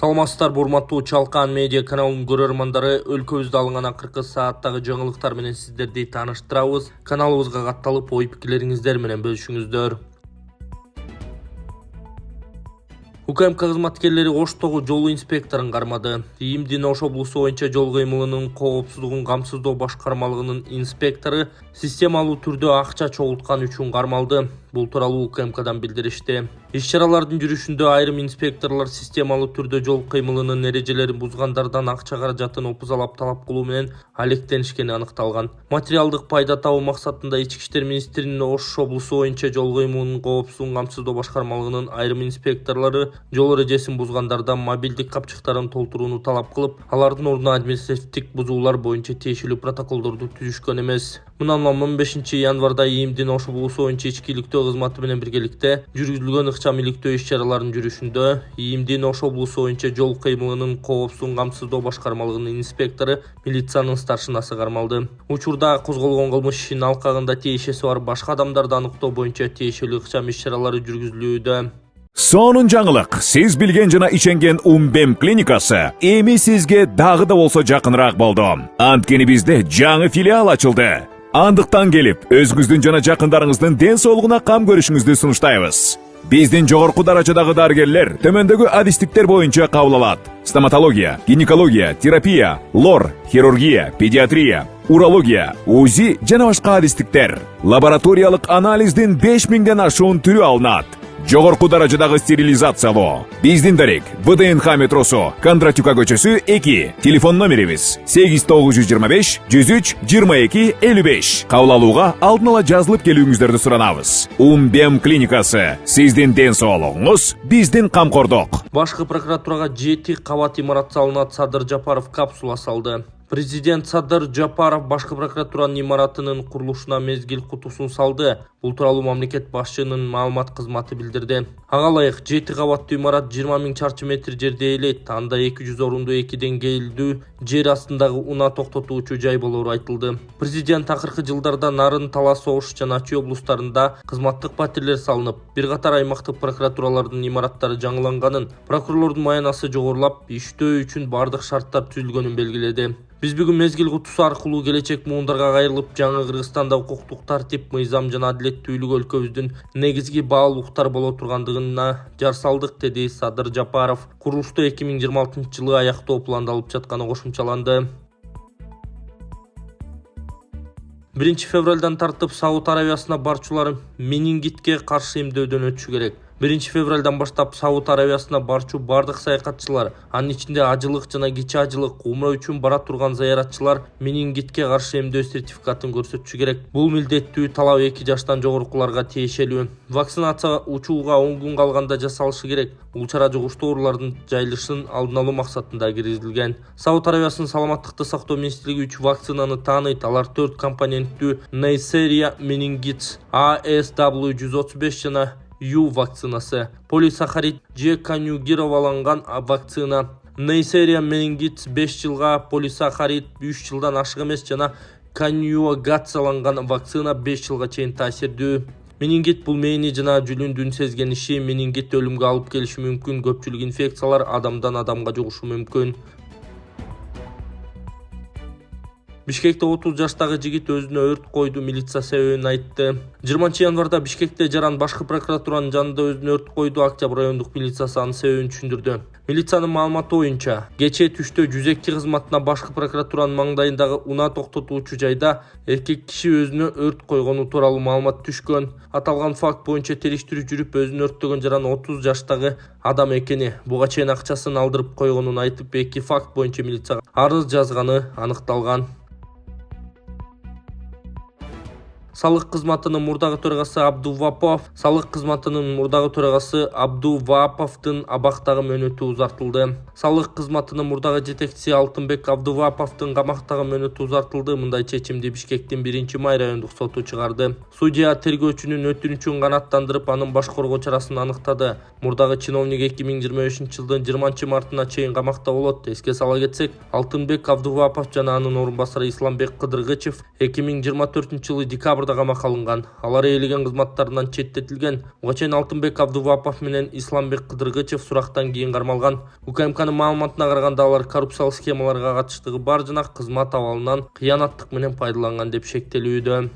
Саламатсыздар, урматтуу Чалкан медиа каналынын көрөрмандары, өлкөбүздө алынган акыркы сааттагы жаңылыктар менен сиздерди тааныштырабыз. Каналыбызга катталып, ой пикирлериңиздер менен бөлүшүңүздөр. УКМК кызматкерлери Оштогу жол инспекторун кармады. ИИМдин Ош облусу боюнча жол кыймылынын коопсуздугун камсыздоо башкармалыгынын инспектору системалуу түрдө акча чогулткан үчүн кармалды. Бул тууралуу УКМКдан билдиришти. Иш-чаралардын жүрүшүндө айрым инспекторлор системалуу түрдө жол кыймылынын эрежелерин бузгандардан акча каражатын опузалап талап кылуу менен алектенишкени аныкталган. Материалдык пайда табуу максатында Ички иштер министринин Ош облусу боюнча жол кыймылынын коопсуздугун камсыздоо башкармалыгынын айрым инспекторлору жол эрежесин бузгандардан мобилдик капчыктарын толтурууну талап кылып, алардын ордуна административдик бузуулар боюнча тиешелүү протоколдорду түзүшкөн эмес. Мындан 15 январда ИИМдин Ош облусу боюнча ички иликтөө кызматы менен биргеликте жүргүзүлгөн ыкчам иликтөө иш-чараларынын жүрүшүндө ИИМдин Ош облусу боюнча жол кыймылынын коопсуздугун камсыздоо башкармалыгынын инспектору милициянын старшинасы кармалды. Учурда козголгон кылмыш ишинин алкагында тиешеси бар башка адамдарды аныктоо боюнча тиешелүү ыкчам иш-чаралары жүргүзүлүүдө. Сонун жаңылык. Сиз билген жана ишенген УМБЭМ клиникасы эми сизге дагы да болсо жакыныраак болду. Анткени бизде жаңы филиал ачылды. Андыктан келип, өзүңүздүн жана жакындарыңыздын ден соолугуна кам көрүшүңүздү сунуштайбыз. Биздин жогорку даражадагы дарыгерлер төмөндөгү адистиктер боюнча кабыл алат: стоматология, гинекология, терапия, лор, хирургия, педиатрия, урология, УЗИ жана башка адистиктер. Лабораториялык анализдин 5000ден ашуун түрү алынат. Жогорку даражадагы стерилизациялоо. Биздин дарек ВДНХ метросу, Кондратюка көчөсү 2. Телефон номерибиз 8925 103 22 55. Кабыл алууга алдын ала жазылып келүүңүздөрдү суранабыз. УМБЭМ клиникасы. Сиздин ден соолугуңуз, биздин камкордук. Башкы прокуратурага 7 кабат имарат салынат. Садыр Жапаров капсула салды. Президент Садыр Жапаров башкы прокуратуранын имаратынын курулушуна мезгил кутусун салды. Бул тууралуу мамлекет башчынын маалымат кызматы билдирди. Ага ылайык 7 кабаттуу имарат 20 000 чарчы метр жерде ээлейт. Анда 200 орундуу 2 деңгээлдүү жер астындагы унаа токтотуучу жай болору айтылды. Президент акыркы жылдарда Нарын, Талас, Ош жана Чүй облустарында кызматтык патирлер салынып, бир катар аймактык прокуратуралардын имараттары жаңыланганын, прокурорлордун маянасы жогорулап, иштөө үчүн бардык шарттар түзүлгөнүн белгиледи. Биз бүгүн мезгил кутусу аркылуу келечек муундарга кайрылып, жаңы Кыргызстанда укуктук тартип, мыйзам жана адилеттүүлүк өлкөбүздүн негизги баалуулуктар боло тургандыгына жар салдык, деди Садыр Жапаров. Курулушту 2026-жылы аяктоо пландалып жатканы кошумчаланды. 1 февралдан тартып Сауд Арабиясына барчулар менингитке каршы эмдөөдөн өтүшү керек. 1 февралдан баштап Сауд Арабиясына барчу бардык саякатчылар, анын ичинде ажылык жана кичи ажылык, умра үчүн бара турган зыяратчылар менингитке каршы эмдөө сертификатын көрсөтүшү керек. Бул милдеттүү талап 2 жаштан жогорукуларга тиешелүү. Вакцинация учууга 10 күн калганда жасалышы керек. Бул чара жугуштуу оорулардын жайылышын алдын алуу максатында киргизилген. Сауд Арабиясынын саламаттыкты сактоо министрлиги 3 вакцинаны тааныйт. Алар 4 компоненттүү Neisseria менингит, ASW135 жана Ю вакцинасы, полисахарид же конъюгироваланган вакцина. Neisseria менингит 5 жылга, полисахарид 3 жылдан ашык эмес жана конъюгацияланган вакцина 5 жылга чейин таасирдүү. Менингит бул мээни жана жүлүндүн сезгениши. Менингит өлүмгө алып келиши мүмкүн. Көпчүлүк инфекциялар адамдан адамга жугушу мүмкүн. Бишкекте 30 жаштагы жигит өзүнө өрт койду, милиция себебин айтты. 20 январда Бишкекте жаран башкы прокуратуранын жанында өзүнө өрт койду. Октябрь райондук милициясы анын себебин түшүндүрдү. Милициянын маалыматы боюнча, кечээ түштө 102 кызматына башкы прокуратуранын маңдайындагы унаа токтотуучу жайда эркек киши өзүнө өрт койгону тууралуу маалымат түшкөн. Аталган факт боюнча териштирүү жүрүп, өзүнө өрттөгөн жаран 30 жаштагы адам экени, буга чейин акчасын алдырып койгонун айтып, 2 факт боюнча милицияга арыз жазганы аныкталган. Салык кызматынын мурдагы төрагасы Абдуваповдун абактагы мөөнөтү узартылды. Салык кызматынын мурдагы жетекчиси Алтынбек Абдуваповдун камактагы мөөнөтү узартылды. Мындай чечимди Бишкектин 1 май райондук соту чыгарды. Судья тергөөчүнүн өтүнүчүн канааттандырып, анын баш коргоо чарасын аныктады. Мурдагы чиновник 2025-жылдын 20 мартына чейин камакта болот. Эске сала кетсек, Алтынбек Абдувапов жана анын орун басары Исламбек Кыдыргычев 2024-жылы декабрь декабрда камакка алынган. Алар ээлеген кызматтарынан четтетилген. Буга чейин Алтынбек Абдувапов менен Исламбек Кыдыргычев сурактан кийин кармалган. УКМКнын маалыматына караганда алар коррупциялык схемаларга катыштыгы бар жана кызмат абалынан кыянаттык менен пайдаланган деп шектелүүдө.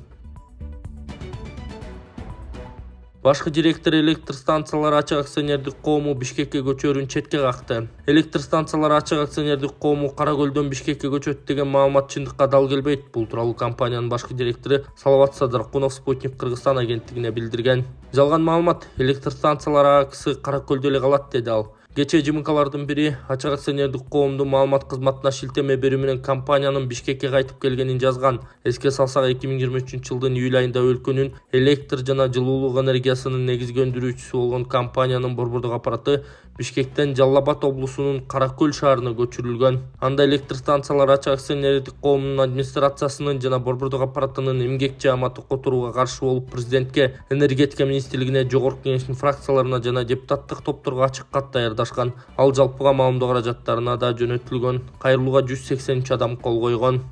Башкы директор электр станциялары ачык акционердик коому Бишкекке көчөрүн четке какты. Электр станциялары ачык акционердик коому Каракөлдөн Бишкекке көчөт деген маалымат чындыкка дал келбейт. Бул тууралуу компаниянын башкы директору Салават Садаркунов Спутник Кыргызстан агенттигине билдирген. Жалган маалымат, электр станциялары акысы Каракөлдө эле калат, деди ал. Кечээ ЖМКлардын бири ачык акционердик коомдун маалымат кызматына шилтеме берүү менен компаниянын Бишкекке кайтып келгенин жазган. Эске салсак 2023-жылдын июль айында өлкөнүн электр жана жылуулук энергиясынын негизги өндүрүүчүсү болгон компаниянын борбордук аппараты Бишкектен Жалал Абад облусунун Каракөл шаарына көчүрүлгөн. Анда электр станциялары ачык акционердик коомунун администрациясынын жана борбордук аппаратынын эмгек жааматы которууга каршы болуп президентке, энергетика министрлигине, жогорку кеңештин фракцияларына жана депутаттык топторго ачык кат даярдашкан. Ал жалпыга маалымдоо каражаттарына да жөнөтүлгөн. Кайрылууга 183 адам кол койгон.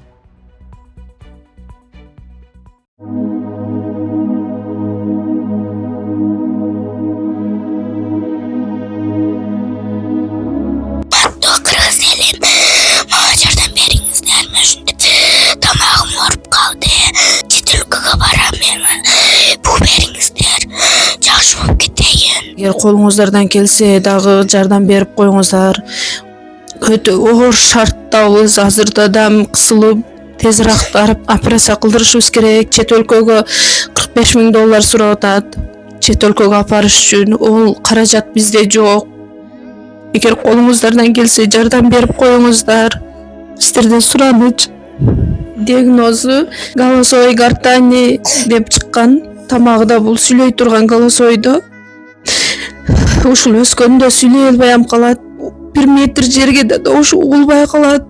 Эгер колуңуздардан келсе дагы жардам берип коюңуздар. Өтө оор шарттабыз, азырда дам кысылып, тезирээк барып операция кылдырышыбыз керек. Чет өлкөгө $45,000 сурап атат. Чет өлкөгө апарыш үчүн ол каражат бизде жок. Эгер колуңуздардан келсе жардам берип коюңуздар. Сиздерден сураныч. Диагнозу голосовой гортани деп чыккан. Тамагыда бул сүйлөй турган голосойдо. Ушул өскөндө сүйлөй албай калат. 1 метр жерге да ушу угулбай калат.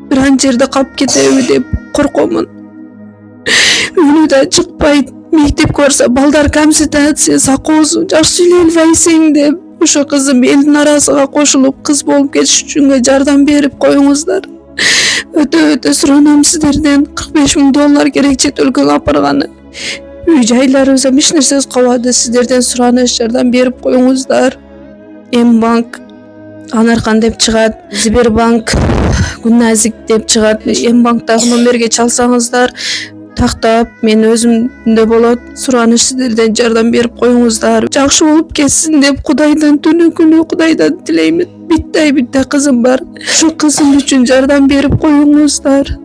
Бир ан жерде калып кетеби деп коркомун. Үнү да чыкпайт. Мектепке барса балдар камситация, сакоосу жакшы сүйлөй албайсың деп. Ошо кызым элдин арасына кошулуп кыз болуп кетиш үчүн жардам берип коюңуздар. Өтө суранам сиздерден. $45,000 керек чет өлкөгө апарганы. Үй жайларыбызга эч нерсебиз калбады. Сиздерден сураныш, жардам берип коюңуздар. М-банк Анаркан деп чыгат, Сбербанк Гүнназик деп чыгат. М-банктагы номерге чалсаңыздар тактап мен өзүмдө болот. Сураныш, сиздерден жардам берип коюңуздар. Жакшы болуп кетсин деп Кудайдан түнү күнү Кудайдан тилеймин. Битте кызым бар. Ошо кызым үчүн жардам берип коюңуздар.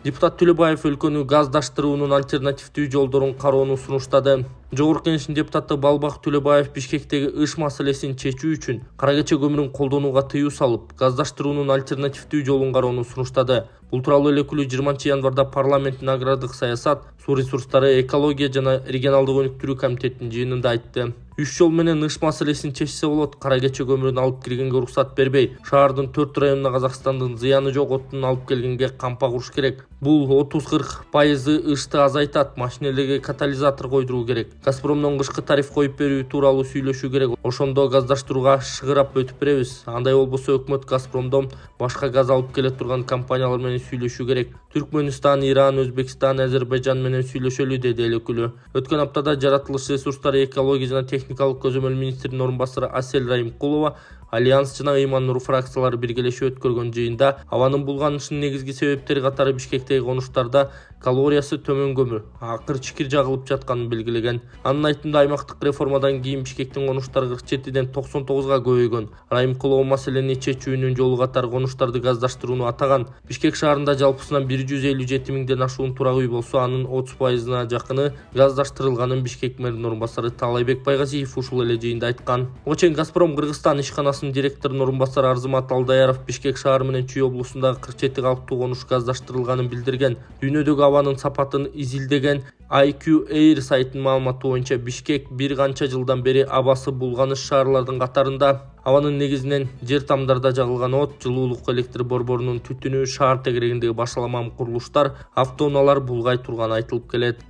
Депутат Төлөбаев өлкөнү газдаштыруунун альтернативдүү жолдорун кароону сунуштады. Жогорку Кеңештин депутаты Балбак Төлөбаев Бишкектеги ыш маселесин чечүү үчүн кара кече көмүрүн колдонууга тыюу салып, газдаштыруунун альтернативдүү жолун кароону сунуштады. Бул тууралуу элекилүү 20-январда парламенттин агрардык саясат, суу ресурстары, экология жана регионалдык өнүктүрүү комитетинин жыйынында айтты. 3 жол менен ыш маселесин чечсе болот. Кара кече көмүрүн алып киргенге уруксат бербей, шаардын 4 районуна Казакстандын зыяны жок отун алып келгенге кампа куруш керек. Бул 30-40% ышты азайтат, машинелерге катализатор койдуруу керек. Газпромдон кышкы тариф коюп берүү тууралуу сүйлөшүү керек. Ошондо газдаштырууга шыгырап өтүп беребиз. Андай болбосо өкмөт Газпромдон башка газ алып келе турган компаниялар менен сүйлөшүү керек. Түркмөнстан, Иран, Өзбекстан, Азербайжан менен сүйлөшөлү, деди элекилүү. Өткөн аптада жаратылыш ресурстары, экология жана техникалык көзөмөл министринин орун басары Асель Райымкулова Альянс жана Ыйман Нур фракциялары биргелешип өткөргөн жыйында абанын булганышынын негизги себептери катары Бишкектеги конуштарда калориясы төмөн көмүр, акыр чикир жагылып жатканын белгилеген. Анын айтымында аймактык реформадан кийин Бишкектин конуштары 47ден 99га көбөйгөн. Райымкулова маселени чечүүнүн жолу катары конуштарды газдаштырууну атаган. Бишкек шаарында жалпысынан 157 миңден ашуун турак үй болсо, анын 30%-на жакыны газдаштырылганын Бишкек мэринин орун басары Таалайбек Байгазиев ушул эле жыйында айткан. Ошен Газпром Кыргызстан ишканасынын директорунун орун басары Арзымат Алдаяров Бишкек шаары менен Чүй облусундагы 47 калктуу конуш газдаштырылганын билдирген. Дүйнөдөгү абанын сапатын изилдеген IQ Air сайтынын маалыматы боюнча Бишкек бир канча жылдан бери абасы булганыш шаарлардын катарында. Абанын негизинен жер тамдарда жагылган от, жылуулук электр борборунун түтүнү, шаар тегерегиндеги башаламам курулуштар, автоунаалар булгай турганы айтылып келет.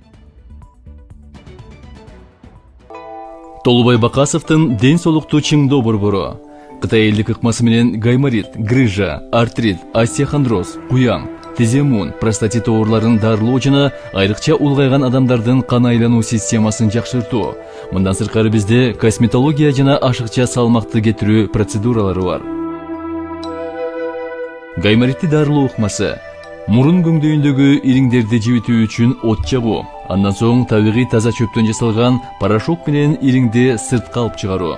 Толубай Бакасовдун ден соолукту чыңдоо борбору Кытай элдик ыкмасы менен гайморит, грыжа, артрит, остеохондроз, куяң, тиземун, простатит ооруларын дарылоо жана айрыкча улгайган адамдардын кан айлануу системасын жакшыртуу. Мындан сырткары бизде косметология жана ашыкча салмакты кетирүү процедуралары бар. Гайморитти дарылоо ыкмасы. Мурун көңдөйүндөгү ириңдерди жибитүү үчүн от жагуу. Андан соң табигый таза чөптөн жасалган порошок менен ириңди сыртка алып чыгаруу.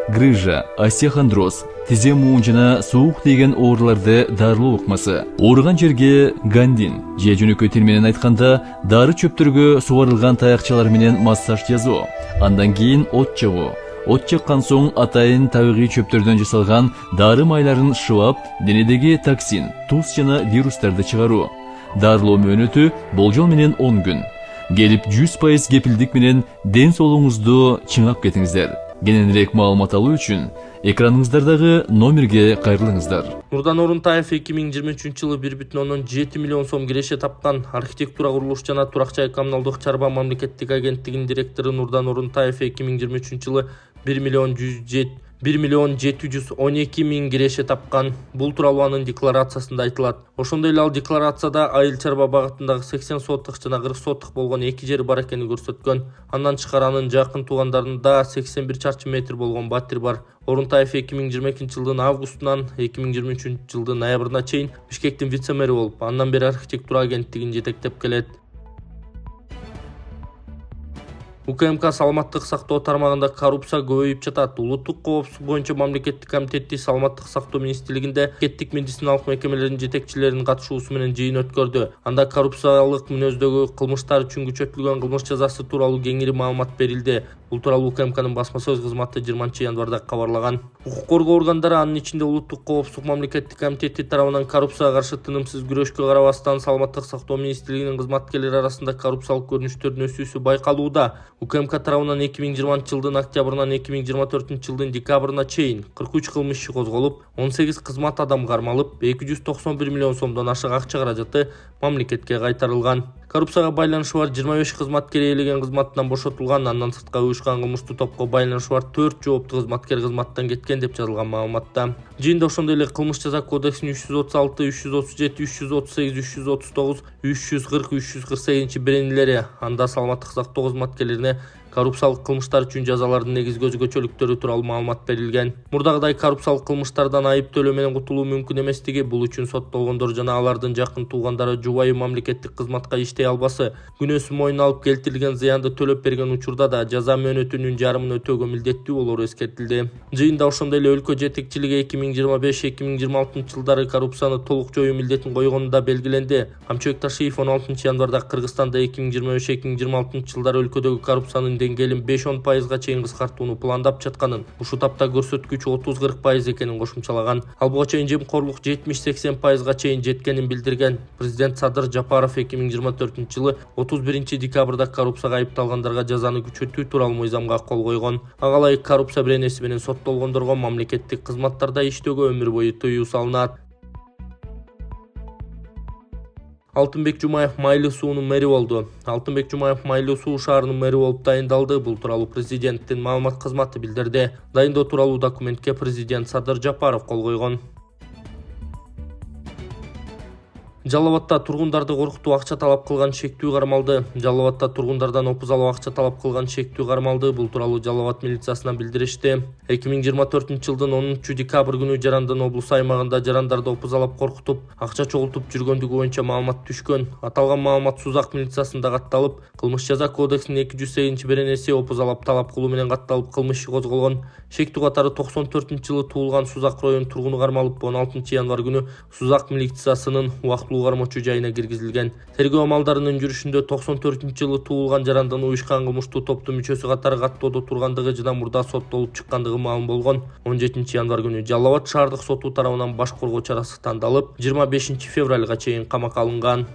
Грыжа, остеохондроз, тизе муун жана суук деген ооруларды дарылоо ыкмасы. Ооруган жерге гандин, же жөнөкөй тил менен айтканда, дары чөптөргө сугарылган таякчалар менен массаж жасоо. Андан кийин от жагуу. От жаккан соң атайын табигый чөптөрдөн жасалган дары майларын шыбап, денедеги токсин, туз жана вирустарды чыгаруу. Дарылоо мөөнөтү болжол менен 10 күн. Келип 100% кепилдик менен ден соолугуңузду чыңап кетиңиздер. Кененирээк маалымат алуу үчүн экраныңыздардагы номерге кайрылыңыздар. Нурдан Орунтаев 2023 жылы 1,7 миллион сом киреше тапкан. Архитектура, курулуш жана турак жай коммуналдык чарба мамлекеттик агенттигинин директору Нурдан Орунтаев 2023 жылы 1 миллион 712 миң киреше тапкан. Бул тууралуу анын декларациясында айтылат. Ошондой эле ал декларацияда айыл чарба багытындагы 80 соттук жана 40 соттук болгон эки жери бар экенин көрсөткөн. Андан тышкары анын жакын туугандарында 81 чарчы метр болгон батир бар. Орунтаев 2022 жылдын августунан 2023 жылдын ноябрына чейин Бишкектин вице-мэри болуп, андан бери архитектура агенттигин жетектеп келет. УКМК саламаттык сактоо тармагында коррупция көбөйүп жатат. Улуттук коопсуздук боюнча мамлекеттик комитети саламаттык сактоо министрлигинде мамлекеттик медициналык мекемелеринин жетекчилеринин катышуусу менен жыйын өткөрдү. Анда коррупциялык мүнөздөгү кылмыштар үчүн күчөтүлгөн кылмыш жазасы тууралуу кеңири маалымат берилди. Бул тууралуу УКМКнын басма сөз кызматы 20 январда кабарлаган. Укук коргоо органдары, анын ичинде Улуттук коопсуздук мамлекеттик комитети тарабынан коррупцияга каршы тынымсыз күрөшкө карабастан саламаттык сактоо министрлигинин кызматкерлери арасында коррупциялык көрүнүштөрдүн өсүүсү байкалууда. УКМК тарабынан 2020 жылдын октябрынан 2024 жылдын декабрына чейин 43 кылмыш иши козголуп, 18 кызмат адам кармалып, 291 миллион сомдон ашык акча каражаты мамлекетке кайтарылган. Коррупцияга байланышы бар 25 кызматкер ээлеген кызматтан бошотулган, андан сыртка уюшкан кылмыштуу топко байланышы бар 4 жооптуу кызматкер кызматтан кеткен деп жазылган маалыматта. Жыйында ошондой эле кылмыш жаза кодексинин 336, 337, 338, 339, 340, 348 беренелери, анда саламаттык сактоо кызматкерлерине коррупциялык кылмыштар үчүн жазалардын негизги өзгөчөлүктөрү тууралуу маалымат берилген. Мурдагыдай коррупциялык кылмыштардан айып төлөө менен кутулуу мүмкүн эместиги, бул үчүн соттолгондор жана алардын жакын туугандары жубайы мамлекеттик кызматка иштей албасы, күнөөсүн мойнуна алып келтирилген зыянды төлөп берген учурда да жаза мөөнөтүнүн жарымын өтөөгө милдеттүү болору эскертилди. Жыйында ошондой эле өлкө жетекчилиги 2025-2026 жылдары коррупцияны толук жоюу милдетин койгону да белгиленди. Амчыбек Ташиев 16 январда Кыргызстанда 2025-2026 жылдары өлкөдөгү коррупциянын деңгээлин 5-10%га чейин кыскартууну пландап жатканын, ушул тапта көрсөткүч 30-40% экенин кошумчалаган. Ал буга чейин жемкорлук 70-80%га чейин жеткенин билдирген. Президент Садыр Жапаров 2024 жылы 31 декабрда коррупцияга айыпталгандарга жазаны күчөтүү тууралуу мыйзамга кол койгон. Ага ылайык коррупция беренеси менен соттолгондорго мамлекеттик кызматтарда иштөөгө өмүр бою тыюу салынат. Алтынбек Жумаев Майлуу суунун мэри болду. Алтынбек Жумаев Майлуу суу шаарынын мэри болуп дайындалды. Бул тууралуу президенттин маалымат кызматы билдирди. Дайындоо тууралуу документке президент Садыр Жапаров кол койгон. Жалал Абадта тургундарды коркутуу акча талап кылган шектүү кармалды. Жалал Абадта тургундардан опуз алып акча талап кылган шектүү кармалды. Бул тууралуу Жалал Абад милициясынан билдиришти. 2024 жылдын 10 декабрь күнү Жарандын облус аймагында жарандарды опуз алып коркутуп, акча чогултуп жүргөндүгү боюнча маалымат түшкөн. Аталган маалымат Сузак милициясында катталып, кылмыш жаза кодексинин 208 беренеси опуз алып талап кылуу менен катталып кылмыш иши козголгон. Шектүү катары 94 жылы туулган Сузак район тургуну кармалып, 16 январь күнү Сузак милициясынын убактылуу кармоочу жайына киргизилген. Тергөө амалдарынын жүрүшүндө 94 жылы туулган жарандын уюшкан кылмыштуу топтун мүчөсү катары каттоодо тургандыгы жана мурда соттолуп чыккандыгы маалым болгон. 17 январь күнү Жалал Абад шаардык соту тарабынан баш коргоо чарасы тандалып, 25 февралга чейин камакка алынган.